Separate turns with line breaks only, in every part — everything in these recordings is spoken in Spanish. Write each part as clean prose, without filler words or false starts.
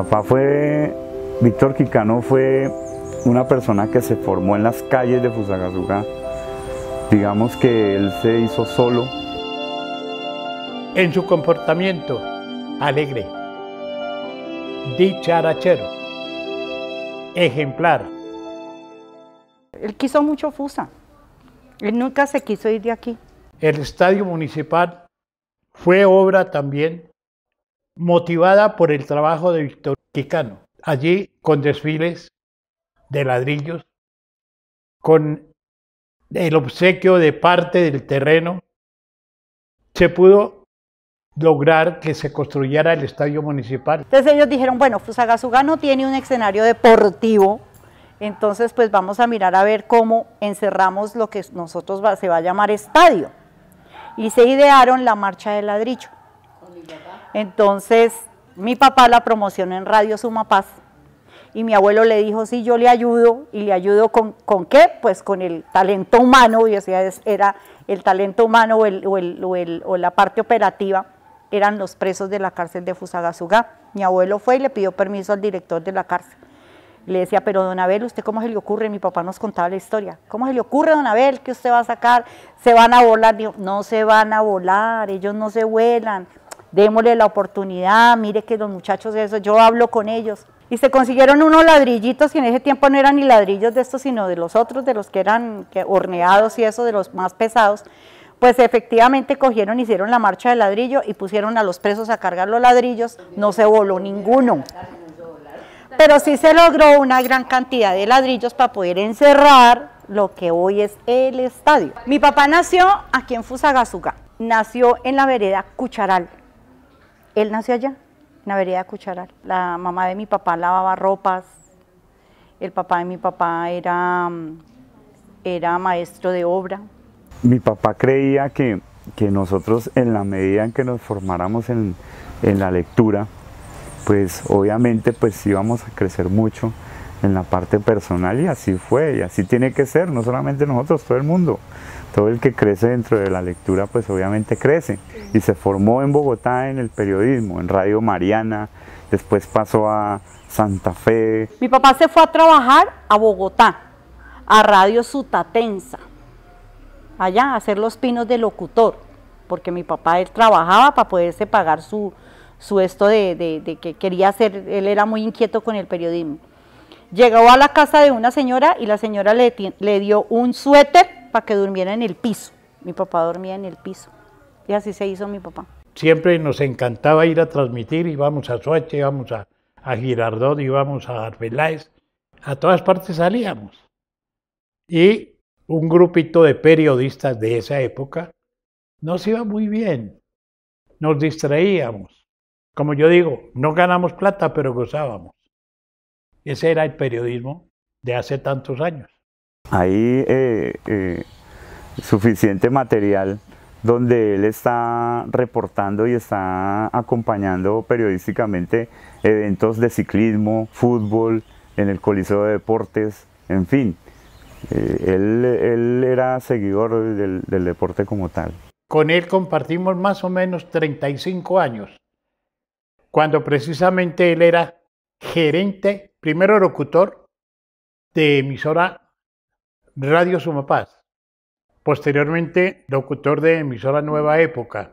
Papá Víctor Quijano fue una persona que se formó en las calles de Fusagasugá. Digamos que él se hizo solo.
En su comportamiento, alegre, dicharachero, ejemplar.
Él quiso mucho Fusa. Él nunca se quiso ir de aquí.
El estadio municipal fue obra también motivada por el trabajo de Víctor Quijano. Allí, con desfiles de ladrillos, con el obsequio de parte del terreno, se pudo lograr que se construyera el estadio municipal.
Entonces ellos dijeron, bueno, Fusagasugá no tiene un escenario deportivo, entonces pues vamos a mirar a ver cómo encerramos lo que nosotros se va a llamar estadio. Y se idearon la marcha de ladrillo. Entonces mi papá la promocionó en Radio Sumapaz y mi abuelo le dijo, sí, yo le ayudo, y le ayudo ¿con qué? Pues con el talento humano, y era el talento humano o la parte operativa, eran los presos de la cárcel de Fusagasugá. Mi abuelo fue y le pidió permiso al director de la cárcel. Le decía, pero don Abel, ¿usted cómo se le ocurre? Mi papá nos contaba la historia. ¿Cómo se le ocurre, don Abel, que usted va a sacar? ¿Se van a volar? Dijo, no se van a volar, ellos no se vuelan. Démosle la oportunidad, mire que los muchachos de eso, yo hablo con ellos. Y se consiguieron unos ladrillitos, que en ese tiempo no eran ni ladrillos de estos, sino de los otros, de los que eran horneados y eso, de los más pesados. Pues efectivamente cogieron, hicieron la marcha de ladrillo y pusieron a los presos a cargar los ladrillos, no se voló ninguno. Pero sí se logró una gran cantidad de ladrillos para poder encerrar lo que hoy es el estadio. Mi papá nació aquí en Fusagasugá, nació en la vereda Cucharal. Él nació allá, en la vereda Cucharal. La mamá de mi papá lavaba ropas, el papá de mi papá era maestro de obra.
Mi papá creía que nosotros, en la medida en que nos formáramos en la lectura, pues obviamente pues íbamos a crecer mucho en la parte personal, y así fue, y así tiene que ser, no solamente nosotros, todo el mundo. Todo el que crece dentro de la lectura pues obviamente crece, y se formó en Bogotá en el periodismo, en Radio Mariana, después pasó a Santa Fe.
Mi papá se fue a trabajar a Bogotá, a Radio Sutatensa, allá a hacer los pinos de locutor, porque mi papá él trabajaba para poderse pagar su esto de que quería hacer, él era muy inquieto con el periodismo. Llegó a la casa de una señora y la señora le dio un suéter para que durmiera en el piso. Mi papá dormía en el piso y así se hizo mi papá.
Siempre nos encantaba ir a transmitir, íbamos a Soacha, íbamos a Girardot, íbamos a Arbeláez, a todas partes salíamos. Y un grupito de periodistas de esa época nos iba muy bien, nos distraíamos. Como yo digo, no ganamos plata, pero gozábamos. Ese era el periodismo de hace tantos años.
Hay suficiente material donde él está reportando y está acompañando periodísticamente eventos de ciclismo, fútbol, en el Coliseo de Deportes, en fin. Él era seguidor del deporte como tal.
Con él compartimos más o menos 35 años, cuando precisamente él era gerente, primero locutor de emisora Radio Sumapaz, posteriormente locutor de emisora Nueva Época.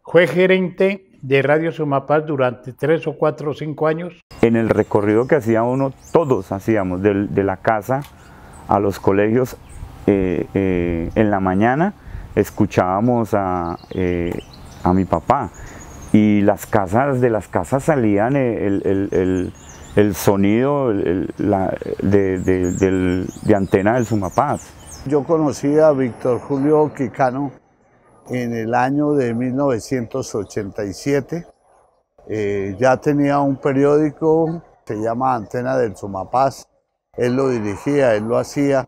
Fue gerente de Radio Sumapaz durante 3 o 4 o 5 años.
En el recorrido que hacía uno, todos hacíamos, de la casa a los colegios, en la mañana escuchábamos a mi papá, y de las casas salían el sonido de antena del Sumapaz.
Yo conocí a Víctor Julio Quijano en el año de 1987. Ya tenía un periódico, se llama Antena del Sumapaz. Él lo dirigía, él lo hacía.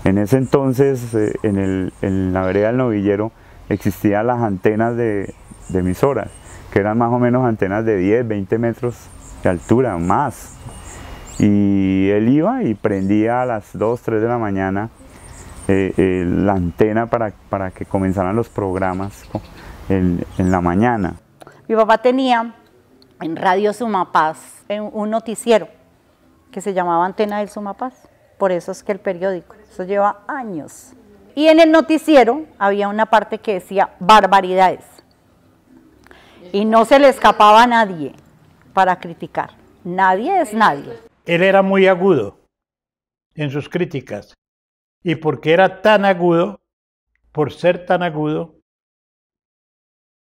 En ese entonces, en la vereda del Novillero, existían las antenas de emisoras, que eran más o menos antenas de 10, 20 metros de altura, más. Y él iba y prendía a las 2, 3 de la mañana la antena para que comenzaran los programas en la mañana.
Mi papá tenía en Radio Sumapaz un noticiero que se llamaba Antena del Sumapaz. Por eso es que el periódico, eso lleva años. Y en el noticiero había una parte que decía barbaridades. Y no se le escapaba a nadie para criticar. Nadie es nadie.
Él era muy agudo en sus críticas. Y porque era tan agudo, por ser tan agudo,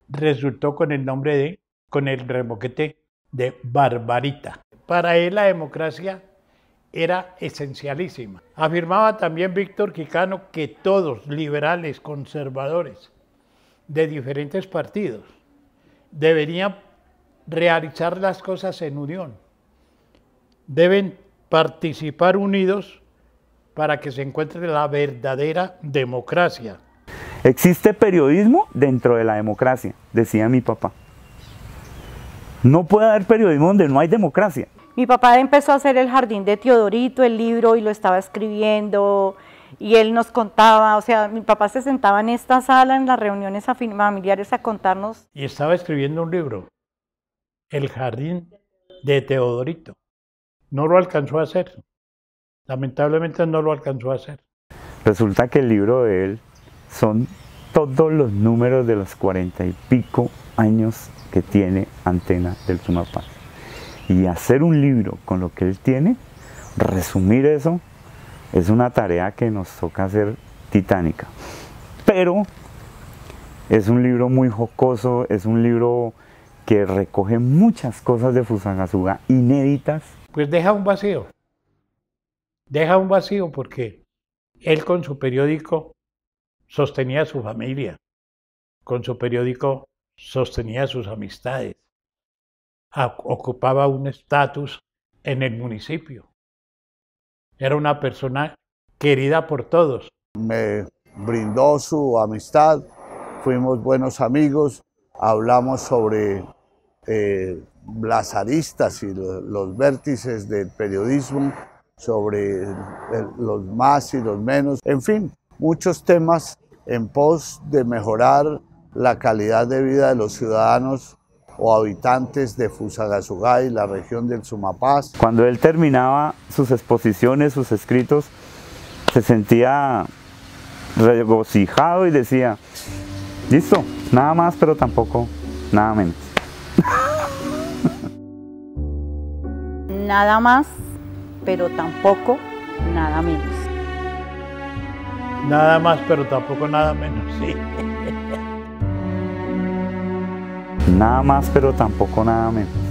resultó con el nombre con el remoquete de Barbarita. Para él la democracia era esencialísima. Afirmaba también Víctor Quijano que todos, liberales, conservadores, de diferentes partidos, deberían realizar las cosas en unión. Deben participar unidos para que se encuentre la verdadera democracia.
Existe periodismo dentro de la democracia, decía mi papá. No puede haber periodismo donde no hay democracia.
Mi papá empezó a hacer El Jardín de Teodorito, el libro, y lo estaba escribiendo, y él nos contaba, o sea, mi papá se sentaba en esta sala en las reuniones familiares a contarnos.
Y estaba escribiendo un libro, El Jardín de Teodorito. No lo alcanzó a hacer, lamentablemente no lo alcanzó a hacer.
Resulta que el libro de él son todos los números de los 40 y pico años que tiene Antena del Sumapaz. Y hacer un libro con lo que él tiene, resumir eso, es una tarea que nos toca hacer titánica. Pero es un libro muy jocoso, es un libro que recoge muchas cosas de Fusagasugá inéditas.
Pues deja un vacío porque él con su periódico sostenía a su familia, con su periódico sostenía sus amistades, ocupaba un estatus en el municipio. Era una persona querida por todos.
Me brindó su amistad, fuimos buenos amigos, hablamos sobre las aristas y los vértices del periodismo, sobre los más y los menos, en fin, muchos temas en pos de mejorar la calidad de vida de los ciudadanos o habitantes de Fusagasugá y la región del Sumapaz.
Cuando él terminaba sus exposiciones, sus escritos, se sentía regocijado y decía, listo, nada más pero tampoco nada menos.
Nada más, pero tampoco nada menos.
Nada más, pero tampoco nada menos, sí.
Nada más pero tampoco nada menos.